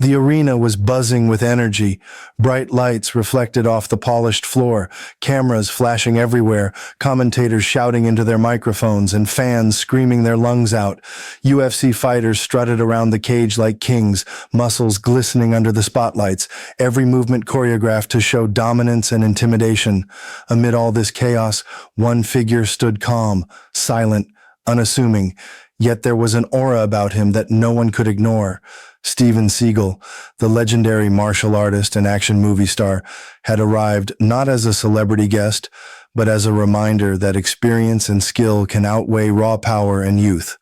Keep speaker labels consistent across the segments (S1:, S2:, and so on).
S1: The arena was buzzing with energy, bright lights reflected off the polished floor, cameras flashing everywhere, commentators shouting into their microphones, and fans screaming their lungs out. UFC fighters strutted around the cage like kings, muscles glistening under the spotlights, every movement choreographed to show dominance and intimidation. Amid all this chaos, one figure stood calm, silent, unassuming, yet there was an aura about him that no one could ignore. Steven Seagal, the legendary martial artist and action movie star, had arrived not as a celebrity guest, but as a reminder that experience and skill can outweigh raw power and youth.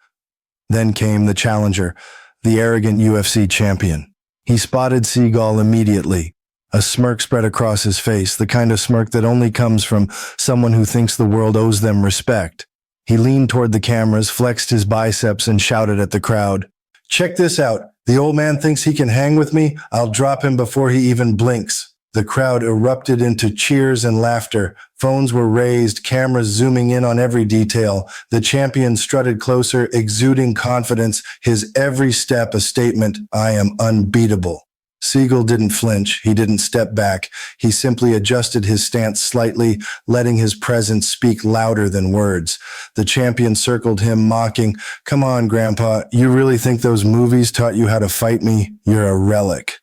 S1: Then came the challenger, the arrogant UFC champion. He spotted Seagal immediately. A smirk spread across his face, the kind of smirk that only comes from someone who thinks the world owes them respect. He leaned toward the cameras, flexed his biceps, and shouted at the crowd, "Check this out. The old man thinks he can hang with me. I'll drop him before he even blinks." The crowd erupted into cheers and laughter. Phones were raised, cameras zooming in on every detail. The champion strutted closer, exuding confidence, his every step a statement, "I am unbeatable." Seagal didn't flinch. He didn't step back. He simply adjusted his stance slightly, letting his presence speak louder than words. The champion circled him, mocking, "Come on, Grandpa, you really think those movies taught you how to fight me? You're a relic."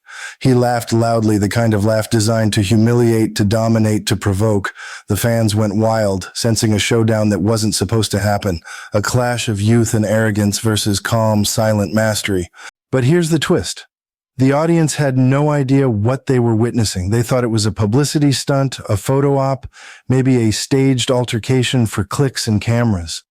S1: He laughed loudly, the kind of laugh designed to humiliate, to dominate, to provoke. The fans went wild, sensing a showdown that wasn't supposed to happen. A clash of youth and arrogance versus calm, silent mastery. But here's the twist. The audience had no idea what they were witnessing. They thought it was a publicity stunt, a photo op, maybe a staged altercation for clicks and cameras.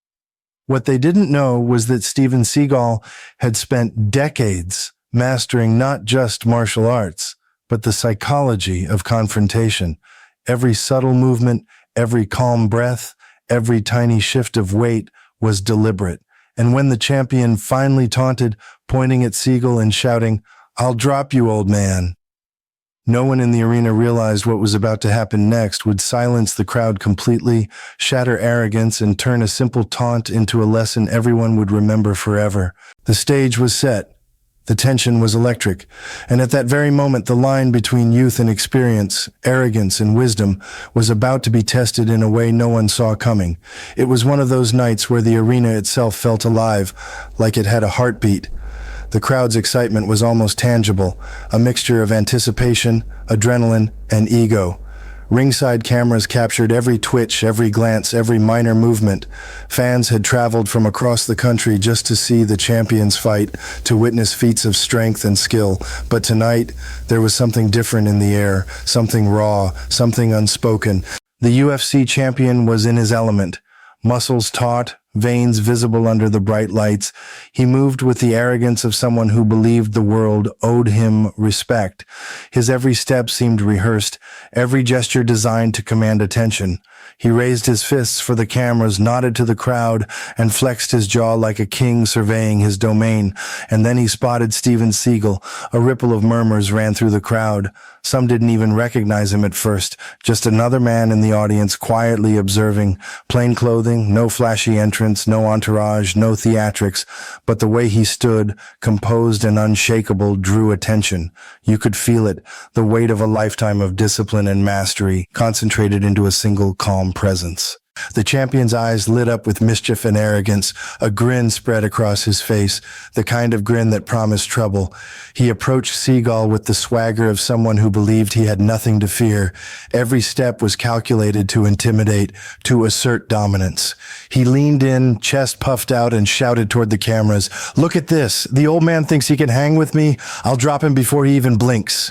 S1: What they didn't know was that Steven Seagal had spent decades mastering not just martial arts, but the psychology of confrontation. Every subtle movement, every calm breath, every tiny shift of weight was deliberate. And when the champion finally taunted, pointing at Seagal and shouting, "I'll drop you, old man," no one in the arena realized what was about to happen next would silence the crowd completely, shatter arrogance, and turn a simple taunt into a lesson everyone would remember forever. The stage was set. The tension was electric. And at that very moment, the line between youth and experience, arrogance and wisdom, was about to be tested in a way no one saw coming. It was one of those nights where the arena itself felt alive, like it had a heartbeat. The crowd's excitement was almost tangible, a mixture of anticipation, adrenaline, and ego. Ringside cameras captured every twitch, every glance, every minor movement. Fans had traveled from across the country just to see the champions fight, to witness feats of strength and skill. But tonight, there was something different in the air, something raw, something unspoken. The UFC champion was in his element. Muscles taut, veins visible under the bright lights. He moved with the arrogance of someone who believed the world owed him respect. His every step seemed rehearsed, every gesture designed to command attention. He raised his fists for the cameras, nodded to the crowd, and flexed his jaw like a king surveying his domain. And then he spotted Steven Seagal. A ripple of murmurs ran through the crowd. Some didn't even recognize him at first, just another man in the audience quietly observing. Plain clothing, no flashy entrance, no entourage, no theatrics, but the way he stood, composed and unshakable, drew attention. You could feel it, the weight of a lifetime of discipline and mastery, concentrated into a single calm presence. The champion's eyes lit up with mischief and arrogance. A grin spread across his face, the kind of grin that promised trouble. He approached Seagal with the swagger of someone who believed he had nothing to fear. Every step was calculated to intimidate, to assert dominance. He leaned in, chest puffed out, and shouted toward the cameras, "Look at this. The old man thinks he can hang with me. I'll drop him before he even blinks."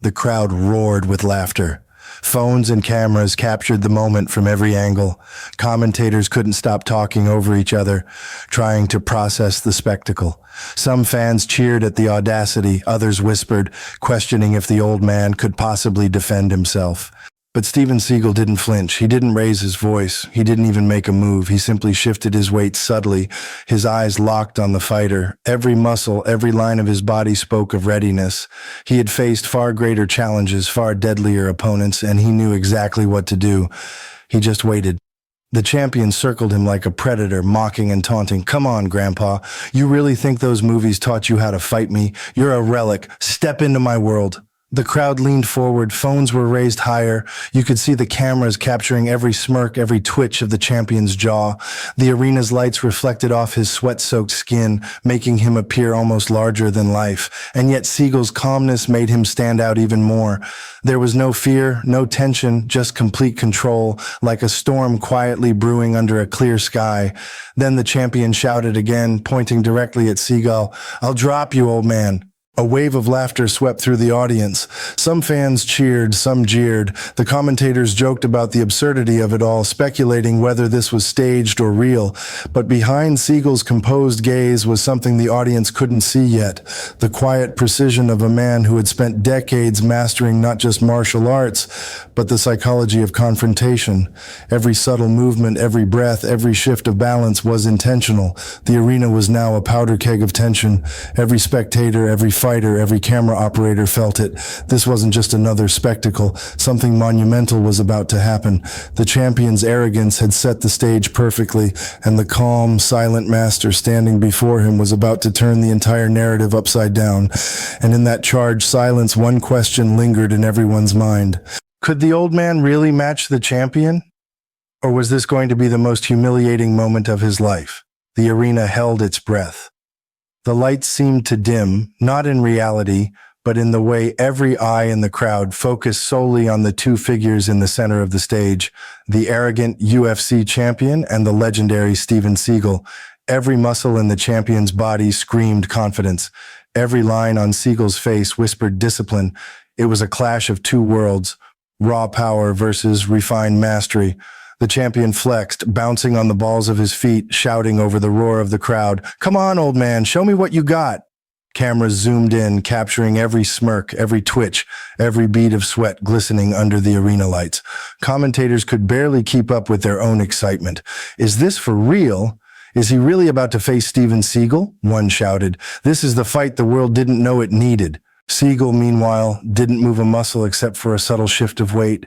S1: The crowd roared with laughter. Phones and cameras captured the moment from every angle. Commentators couldn't stop talking over each other, trying to process the spectacle. Some fans cheered at the audacity, others whispered, questioning if the old man could possibly defend himself. But Steven Seagal didn't flinch. He didn't raise his voice. He didn't even make a move. He simply shifted his weight subtly, his eyes locked on the fighter. Every muscle, every line of his body spoke of readiness. He had faced far greater challenges, far deadlier opponents, and he knew exactly what to do. He just waited. The champion circled him like a predator, mocking and taunting. Come on, Grandpa. You really think those movies taught you how to fight me? You're a relic. Step into my world. The crowd leaned forward, phones were raised higher. You could see the cameras capturing every smirk, every twitch of the champion's jaw. The arena's lights reflected off his sweat-soaked skin, making him appear almost larger than life. And yet Seagal's calmness made him stand out even more. There was no fear, no tension, just complete control, like a storm quietly brewing under a clear sky. Then the champion shouted again, pointing directly at Seagal, "I'll drop you, old man." A wave of laughter swept through the audience. Some fans cheered, some jeered. The commentators joked about the absurdity of it all, speculating whether this was staged or real. But behind Seagal's composed gaze was something the audience couldn't see yet. The quiet precision of a man who had spent decades mastering not just martial arts, but the psychology of confrontation. Every subtle movement, every breath, every shift of balance was intentional. The arena was now a powder keg of tension. Every spectator, every fighter, every camera operator felt it. This wasn't just another spectacle. Something monumental was about to happen. The champion's arrogance had set the stage perfectly, and the calm, silent master standing before him was about to turn the entire narrative upside down. And in that charged silence, one question lingered in everyone's mind. Could the old man really match the champion? Or was this going to be the most humiliating moment of his life? The arena held its breath. The lights seemed to dim, not in reality, but in the way every eye in the crowd focused solely on the two figures in the center of the stage, the arrogant UFC champion and the legendary Steven Seagal. Every muscle in the champion's body screamed confidence. Every line on Seagal's face whispered discipline. It was a clash of two worlds, raw power versus refined mastery. The champion flexed, bouncing on the balls of his feet, shouting over the roar of the crowd, "Come on, old man, show me what you got." Cameras zoomed in, capturing every smirk, every twitch, every bead of sweat glistening under the arena lights. Commentators could barely keep up with their own excitement. "Is this for real? Is he really about to face Steven Seagal?" One shouted. "This is the fight the world didn't know it needed." Seagal, meanwhile, didn't move a muscle except for a subtle shift of weight.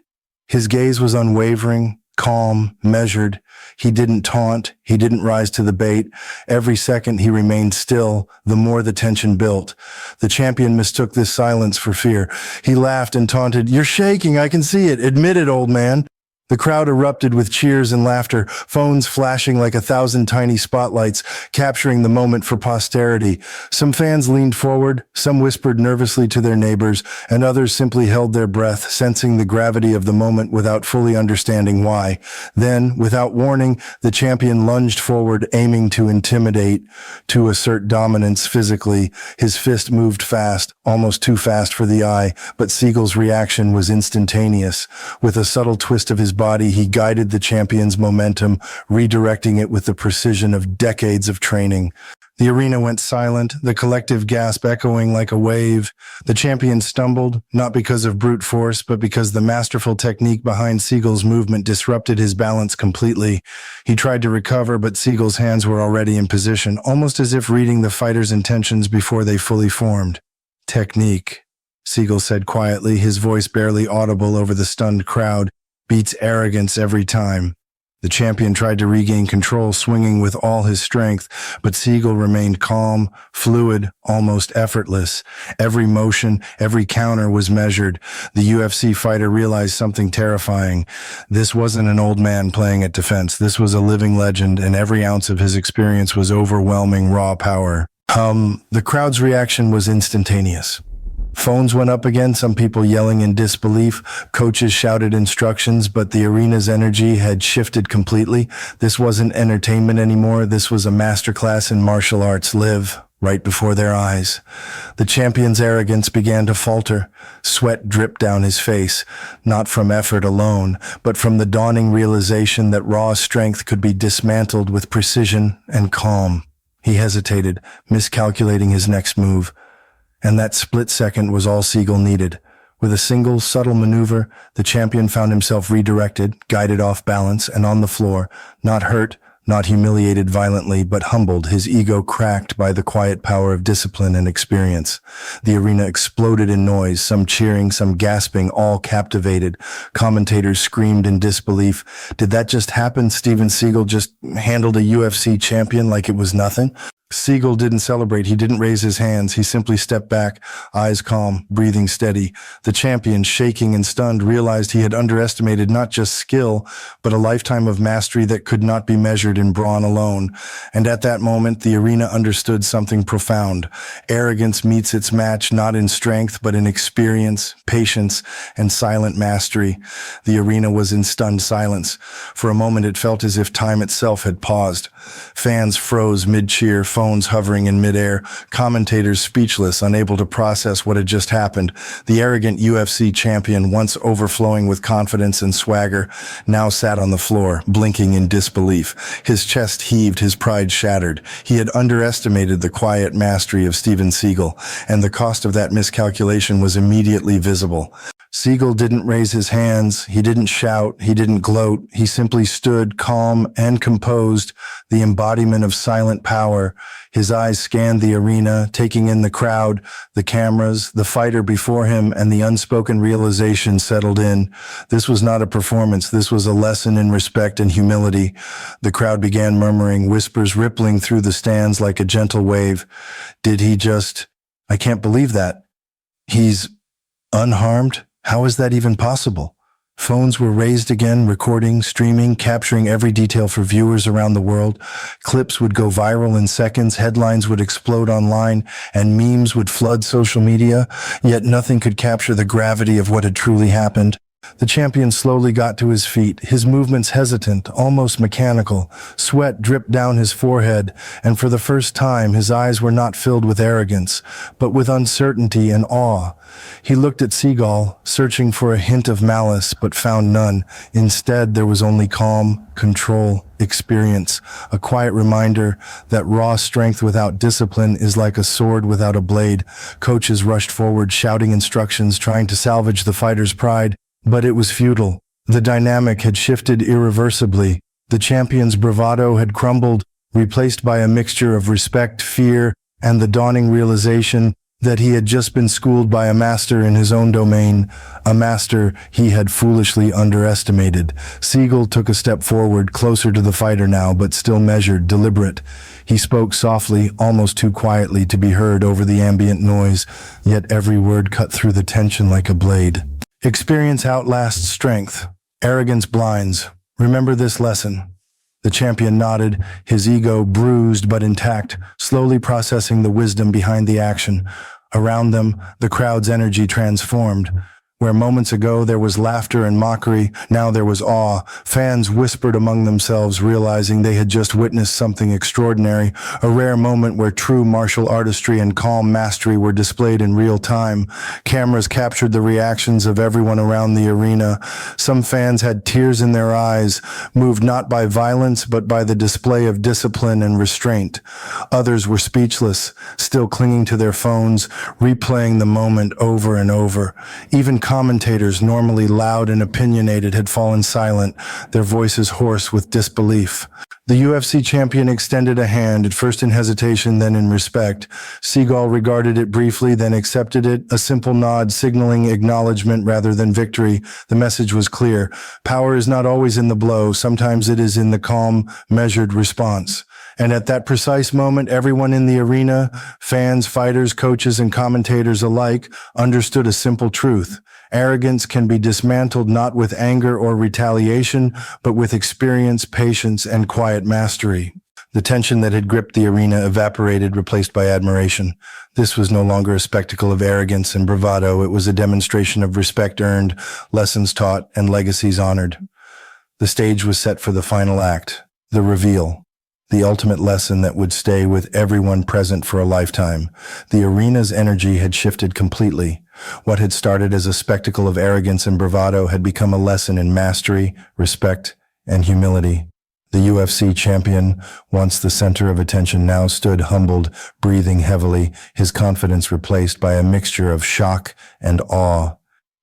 S1: His gaze was unwavering, calm, measured. He didn't taunt. He didn't rise to the bait. Every second he remained still, the more the tension built. The champion mistook this silence for fear. He laughed and taunted, "You're shaking, I can see it. Admit it, old man." The crowd erupted with cheers and laughter, phones flashing like 1,000 tiny spotlights, capturing the moment for posterity. Some fans leaned forward, some whispered nervously to their neighbors, and others simply held their breath, sensing the gravity of the moment without fully understanding why. Then, without warning, the champion lunged forward, aiming to intimidate, to assert dominance physically. His fist moved fast, almost too fast for the eye, but Seagal's reaction was instantaneous. With a subtle twist of his body, he guided the champion's momentum, redirecting it with the precision of decades of training. The arena went silent, the collective gasp echoing like a wave. The champion stumbled, not because of brute force, but because the masterful technique behind Seagal's movement disrupted his balance completely. He tried to recover, but Seagal's hands were already in position, almost as if reading the fighter's intentions before they fully formed. "Technique," Seagal said quietly, his voice barely audible over the stunned crowd. "Beats arrogance every time." The champion tried to regain control, swinging with all his strength, but Seagal remained calm, fluid, almost effortless. Every motion, every counter was measured. The UFC fighter realized something terrifying. This wasn't an old man playing at defense. This was a living legend, and every ounce of his experience was overwhelming raw power. The crowd's reaction was instantaneous. Phones went up again, some people yelling in disbelief. Coaches shouted instructions, but the arena's energy had shifted completely. This wasn't entertainment anymore. This was a masterclass in martial arts live right before their eyes. The champion's arrogance began to falter. Sweat dripped down his face, not from effort alone, but from the dawning realization that raw strength could be dismantled with precision and calm. He hesitated, miscalculating his next move. And that split second was all Seagal needed. With a single, subtle maneuver, the champion found himself redirected, guided off balance, and on the floor, not hurt, not humiliated violently, but humbled, his ego cracked by the quiet power of discipline and experience. The arena exploded in noise, some cheering, some gasping, all captivated. Commentators screamed in disbelief. Did that just happen? Steven Seagal just handled a UFC champion like it was nothing? Seagal didn't celebrate. He didn't raise his hands. He simply stepped back, eyes calm, breathing steady. The champion, shaking and stunned, realized he had underestimated not just skill, but a lifetime of mastery that could not be measured in brawn alone. And at that moment, the arena understood something profound. Arrogance meets its match not in strength, but in experience, patience, and silent mastery. The arena was in stunned silence. For a moment, it felt as if time itself had paused. Fans froze mid-cheer, phones hovering in midair, commentators speechless, unable to process what had just happened. The arrogant UFC champion, once overflowing with confidence and swagger, now sat on the floor, blinking in disbelief. His chest heaved, his pride shattered. He had underestimated the quiet mastery of Steven Seagal, and the cost of that miscalculation was immediately visible. Seagal didn't raise his hands, he didn't shout, he didn't gloat, he simply stood calm and composed, the embodiment of silent power. His eyes scanned the arena, taking in the crowd, the cameras, the fighter before him, and the unspoken realization settled in. This was not a performance, this was a lesson in respect and humility. The crowd began murmuring, whispers rippling through the stands like a gentle wave. Did he just... I can't believe that. He's unharmed? How is that even possible? Phones were raised again, recording, streaming, capturing every detail for viewers around the world. Clips would go viral in seconds, headlines would explode online, and memes would flood social media, yet nothing could capture the gravity of what had truly happened. The champion slowly got to his feet, his movements hesitant, almost mechanical. Sweat dripped down his forehead, and for the first time his eyes were not filled with arrogance, but with uncertainty and awe. He looked at Seagal, searching for a hint of malice, but found none. Instead, there was only calm, control, experience, a quiet reminder that raw strength without discipline is like a sword without a blade. Coaches rushed forward, shouting instructions, trying to salvage the fighter's pride. But it was futile. The dynamic had shifted irreversibly. The champion's bravado had crumbled, replaced by a mixture of respect, fear, and the dawning realization that he had just been schooled by a master in his own domain, a master he had foolishly underestimated. Seagal took a step forward, closer to the fighter now, but still measured, deliberate. He spoke softly, almost too quietly to be heard over the ambient noise, yet every word cut through the tension like a blade. Experience outlasts strength. Arrogance blinds. Remember this lesson. The champion nodded, his ego bruised but intact, slowly processing the wisdom behind the action. Around them, the crowd's energy transformed. Where moments ago there was laughter and mockery, now there was awe. Fans whispered among themselves, realizing they had just witnessed something extraordinary, a rare moment where true martial artistry and calm mastery were displayed in real time. Cameras captured the reactions of everyone around the arena. Some fans had tears in their eyes, moved not by violence but by the display of discipline and restraint. Others were speechless, still clinging to their phones, replaying the moment over and over. Even commentators, normally loud and opinionated, had fallen silent, their voices hoarse with disbelief. The UFC champion extended a hand, at first in hesitation, then in respect. Seagal regarded it briefly, then accepted it, a simple nod signaling acknowledgement rather than victory. The message was clear. Power is not always in the blow. Sometimes it is in the calm, measured response. And at that precise moment, everyone in the arena, fans, fighters, coaches, and commentators alike, understood a simple truth. Arrogance can be dismantled not with anger or retaliation, but with experience, patience, and quiet mastery. The tension that had gripped the arena evaporated, replaced by admiration. This was no longer a spectacle of arrogance and bravado. It was a demonstration of respect earned, lessons taught, and legacies honored. The stage was set for the final act, the reveal. The ultimate lesson that would stay with everyone present for a lifetime. The arena's energy had shifted completely. What had started as a spectacle of arrogance and bravado had become a lesson in mastery, respect, and humility. The UFC champion, once the center of attention, now stood humbled, breathing heavily, his confidence replaced by a mixture of shock and awe.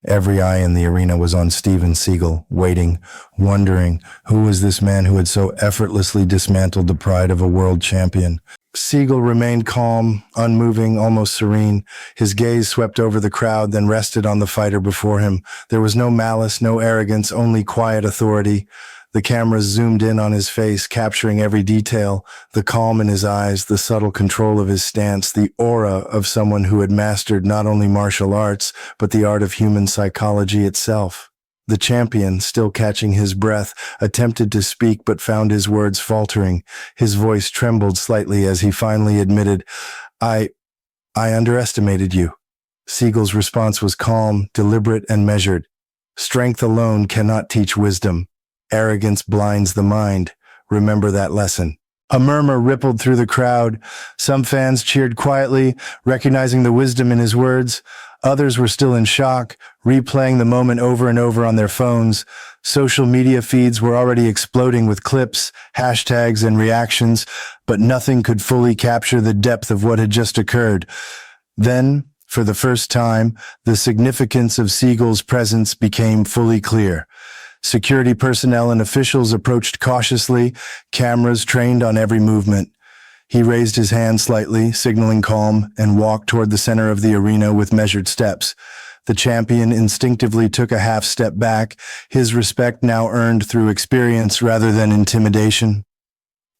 S1: Every eye in the arena was on Steven Seagal, waiting, wondering who was this man who had so effortlessly dismantled the pride of a world champion. Seagal remained calm, unmoving, almost serene. His gaze swept over the crowd, then rested on the fighter before him. There was no malice, no arrogance, only quiet authority. The cameras zoomed in on his face, capturing every detail, the calm in his eyes, the subtle control of his stance, the aura of someone who had mastered not only martial arts, but the art of human psychology itself. The champion, still catching his breath, attempted to speak but found his words faltering. His voice trembled slightly as he finally admitted, I underestimated you. Seagal's response was calm, deliberate, and measured. Strength alone cannot teach wisdom. Arrogance blinds the mind. Remember that lesson. A murmur rippled through the crowd. Some fans cheered quietly, recognizing the wisdom in his words. Others were still in shock, replaying the moment over and over on their phones. Social media feeds were already exploding with clips, hashtags, and reactions, but nothing could fully capture the depth of what had just occurred. Then, for the first time, the significance of Seagal's presence became fully clear. Security personnel and officials approached cautiously, cameras trained on every movement. He raised his hand slightly, signaling calm, and walked toward the center of the arena with measured steps. The champion instinctively took a half step back, his respect now earned through experience rather than intimidation.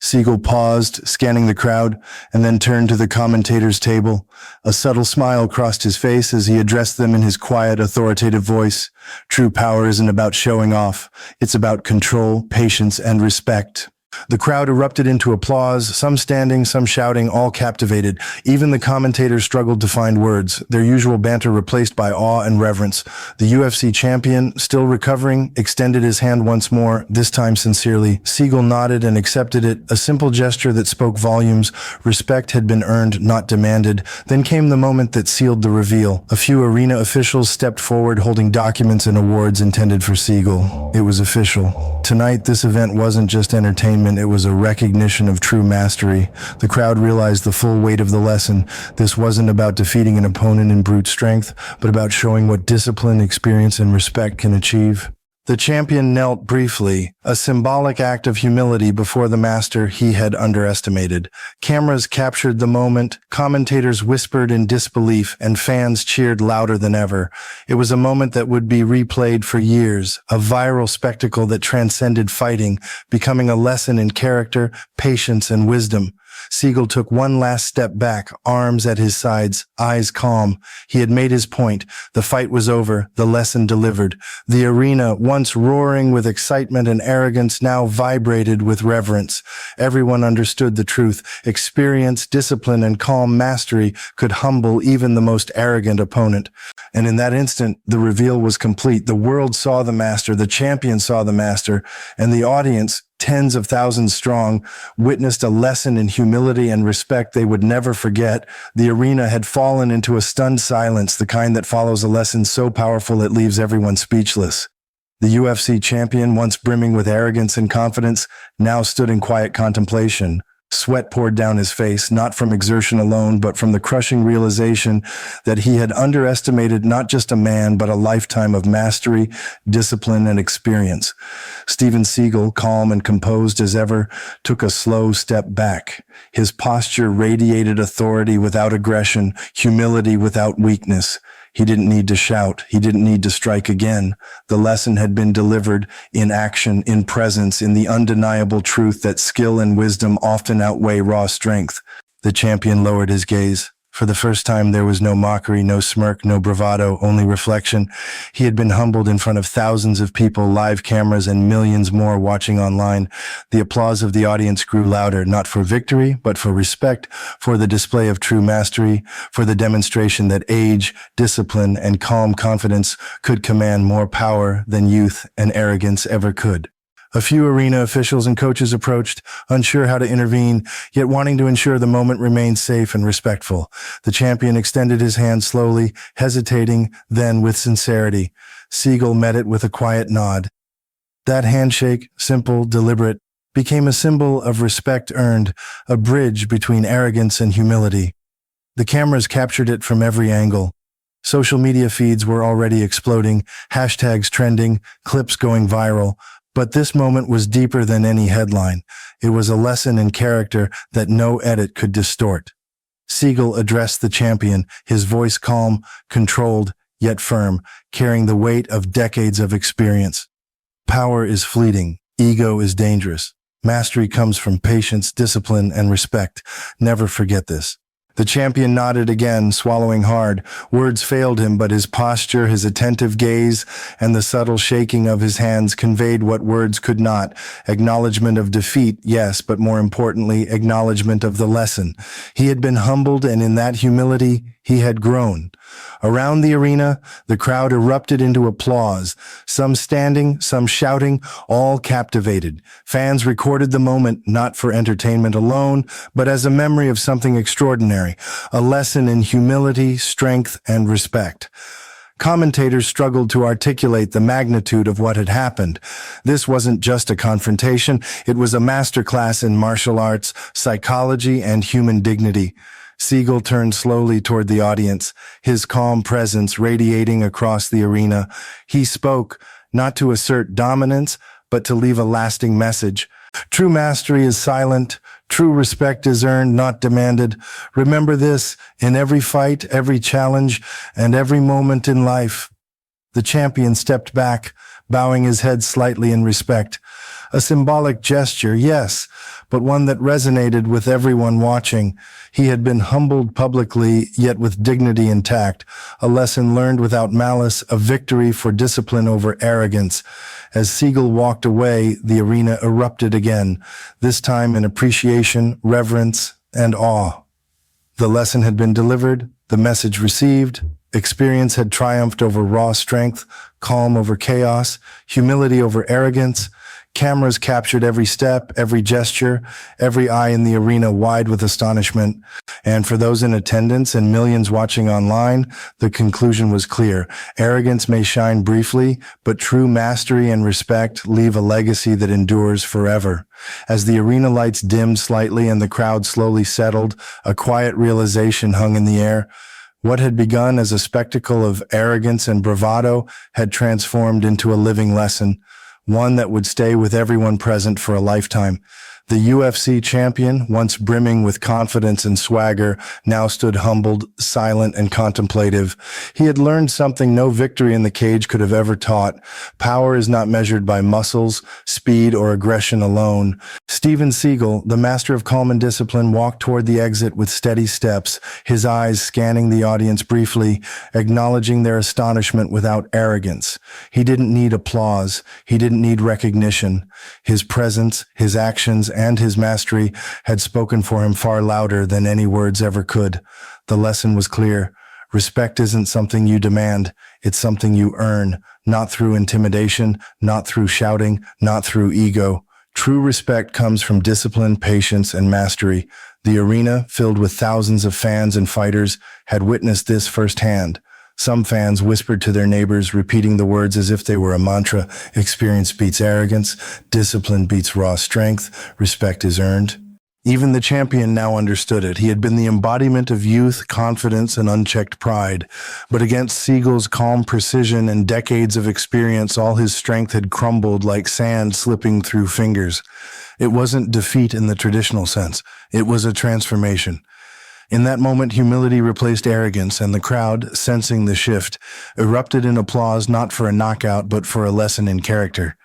S1: Seagal paused, scanning the crowd, and then turned to the commentators' table. A subtle smile crossed his face as he addressed them in his quiet, authoritative voice. True power isn't about showing off. It's about control, patience, and respect. The crowd erupted into applause, some standing, some shouting, all captivated. Even the commentators struggled to find words, their usual banter replaced by awe and reverence. The UFC champion, still recovering, extended his hand once more, this time sincerely. Seagal nodded and accepted it, a simple gesture that spoke volumes. Respect had been earned, not demanded. Then came the moment that sealed the reveal. A few arena officials stepped forward holding documents and awards intended for Seagal. It was official. Tonight, this event wasn't just entertainment. It was a recognition of true mastery. The crowd realized the full weight of the lesson. This wasn't about defeating an opponent in brute strength, but about showing what discipline, experience, and respect can achieve. The champion knelt briefly, a symbolic act of humility before the master he had underestimated. Cameras captured the moment, commentators whispered in disbelief, and fans cheered louder than ever. It was a moment that would be replayed for years, a viral spectacle that transcended fighting, becoming a lesson in character, patience, and wisdom. Seagal took one last step back, arms at his sides, eyes calm. He had made his point. The fight was over, the lesson delivered. The arena, once roaring with excitement and arrogance, now vibrated with reverence. Everyone understood the truth. Experience, discipline, and calm mastery could humble even the most arrogant opponent. And in that instant, the reveal was complete. The world saw the master, the champion saw the master, and the audience, tens of thousands strong, witnessed a lesson in humility and respect they would never forget. The arena had fallen into a stunned silence, the kind that follows a lesson so powerful it leaves everyone speechless. The UFC champion, once brimming with arrogance and confidence, now stood in quiet contemplation. Sweat poured down his face, not from exertion alone, but from the crushing realization that he had underestimated not just a man, but a lifetime of mastery, discipline, and experience. Steven Seagal, calm and composed as ever, took a slow step back. His posture radiated authority without aggression, humility without weakness. He didn't need to shout. He didn't need to strike again. The lesson had been delivered in action, in presence, in the undeniable truth that skill and wisdom often outweigh raw strength. The champion lowered his gaze. For the first time, there was no mockery, no smirk, no bravado, only reflection. He had been humbled in front of thousands of people, live cameras, and millions more watching online. The applause of the audience grew louder, not for victory, but for respect, for the display of true mastery, for the demonstration that age, discipline, and calm confidence could command more power than youth and arrogance ever could. A few arena officials and coaches approached, unsure how to intervene, yet wanting to ensure the moment remained safe and respectful. The champion extended his hand slowly, hesitating, then with sincerity. Seagal met it with a quiet nod. That handshake, simple, deliberate, became a symbol of respect earned, a bridge between arrogance and humility. The cameras captured it from every angle. Social media feeds were already exploding, hashtags trending, clips going viral. But this moment was deeper than any headline. It was a lesson in character that no edit could distort. Seagal addressed the champion, his voice calm, controlled, yet firm, carrying the weight of decades of experience. Power is fleeting. Ego is dangerous. Mastery comes from patience, discipline, and respect. Never forget this. The champion nodded again, swallowing hard. Words failed him, but his posture, his attentive gaze, and the subtle shaking of his hands conveyed what words could not. Acknowledgement of defeat, yes, but more importantly, acknowledgement of the lesson. He had been humbled, and in that humility, he had grown. Around the arena, the crowd erupted into applause, some standing, some shouting, all captivated. Fans recorded the moment not for entertainment alone, but as a memory of something extraordinary, a lesson in humility, strength, and respect. Commentators struggled to articulate the magnitude of what had happened. This wasn't just a confrontation, it was a masterclass in martial arts, psychology, and human dignity. Seagal turned slowly toward the audience, his calm presence radiating across the arena. He spoke, not to assert dominance, but to leave a lasting message. True mastery is silent. True respect is earned, not demanded. Remember this, in every fight, every challenge, and every moment in life. The champion stepped back, bowing his head slightly in respect. A symbolic gesture, yes, but one that resonated with everyone watching. He had been humbled publicly, yet with dignity intact, a lesson learned without malice, a victory for discipline over arrogance. As Seagal walked away, the arena erupted again, this time in appreciation, reverence, and awe. The lesson had been delivered, the message received, experience had triumphed over raw strength, calm over chaos, humility over arrogance. Cameras captured every step, every gesture, every eye in the arena wide with astonishment. And for those in attendance and millions watching online, the conclusion was clear. Arrogance may shine briefly, but true mastery and respect leave a legacy that endures forever. As the arena lights dimmed slightly and the crowd slowly settled, a quiet realization hung in the air. What had begun as a spectacle of arrogance and bravado had transformed into a living lesson, one that would stay with everyone present for a lifetime. The UFC champion, once brimming with confidence and swagger, now stood humbled, silent, and contemplative. He had learned something no victory in the cage could have ever taught. Power is not measured by muscles, speed, or aggression alone. Steven Seagal, the master of calm and discipline, walked toward the exit with steady steps, his eyes scanning the audience briefly, acknowledging their astonishment without arrogance. He didn't need applause. He didn't need recognition. His presence, his actions, and his mastery had spoken for him far louder than any words ever could. The lesson was clear. Respect isn't something you demand. It's something you earn, not through intimidation, not through shouting, not through ego. True respect comes from discipline, patience, and mastery. The arena, filled with thousands of fans and fighters, had witnessed this firsthand. Some fans whispered to their neighbors, repeating the words as if they were a mantra. Experience beats arrogance. Discipline beats raw strength. Respect is earned. Even the champion now understood it. He had been the embodiment of youth, confidence, and unchecked pride. But against Seagal's calm precision and decades of experience, all his strength had crumbled like sand slipping through fingers. It wasn't defeat in the traditional sense. It was a transformation. In that moment, humility replaced arrogance, and the crowd, sensing the shift, erupted in applause not for a knockout, but for a lesson in character.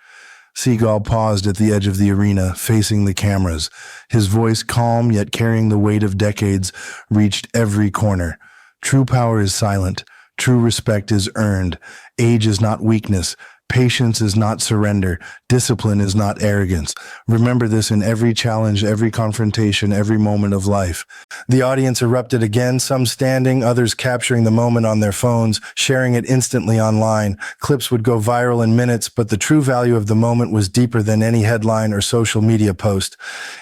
S1: Seagal paused at the edge of the arena, facing the cameras. His voice, calm yet carrying the weight of decades, reached every corner. True power is silent. True respect is earned. Age is not weakness. Patience is not surrender. Discipline is not arrogance. Remember this in every challenge, every confrontation, every moment of life. The audience erupted again, some standing, others capturing the moment on their phones, sharing it instantly online. Clips would go viral in minutes, but the true value of the moment was deeper than any headline or social media post.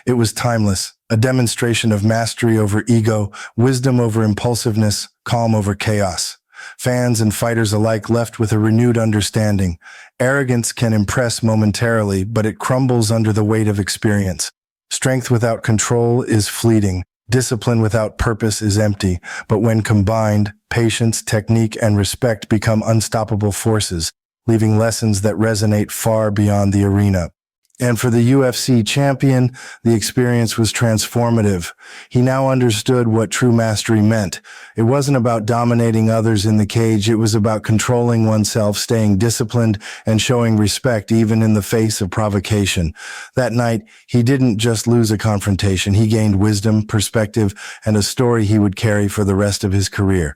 S1: It was timeless, a demonstration of mastery over ego, wisdom over impulsiveness, calm over chaos. Fans and fighters alike left with a renewed understanding. Arrogance can impress momentarily, but it crumbles under the weight of experience. Strength without control is fleeting. Discipline without purpose is empty, but when combined, patience, technique, and respect become unstoppable forces, leaving lessons that resonate far beyond the arena. And for the UFC champion, the experience was transformative. He now understood what true mastery meant. It wasn't about dominating others in the cage, it was about controlling oneself, staying disciplined, and showing respect even in the face of provocation. That night, he didn't just lose a confrontation, he gained wisdom, perspective, and a story he would carry for the rest of his career.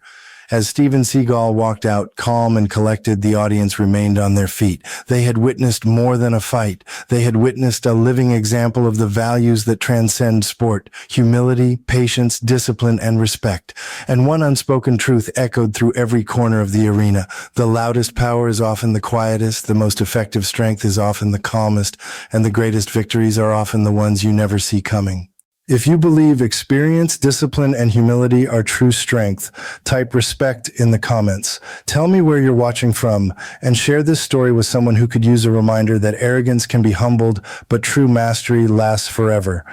S1: As Steven Seagal walked out, calm and collected, the audience remained on their feet. They had witnessed more than a fight. They had witnessed a living example of the values that transcend sport: humility, patience, discipline, and respect. And one unspoken truth echoed through every corner of the arena: the loudest power is often the quietest, the most effective strength is often the calmest, and the greatest victories are often the ones you never see coming. If you believe experience, discipline, and humility are true strength, type respect in the comments. Tell me where you're watching from, and share this story with someone who could use a reminder that arrogance can be humbled, but true mastery lasts forever.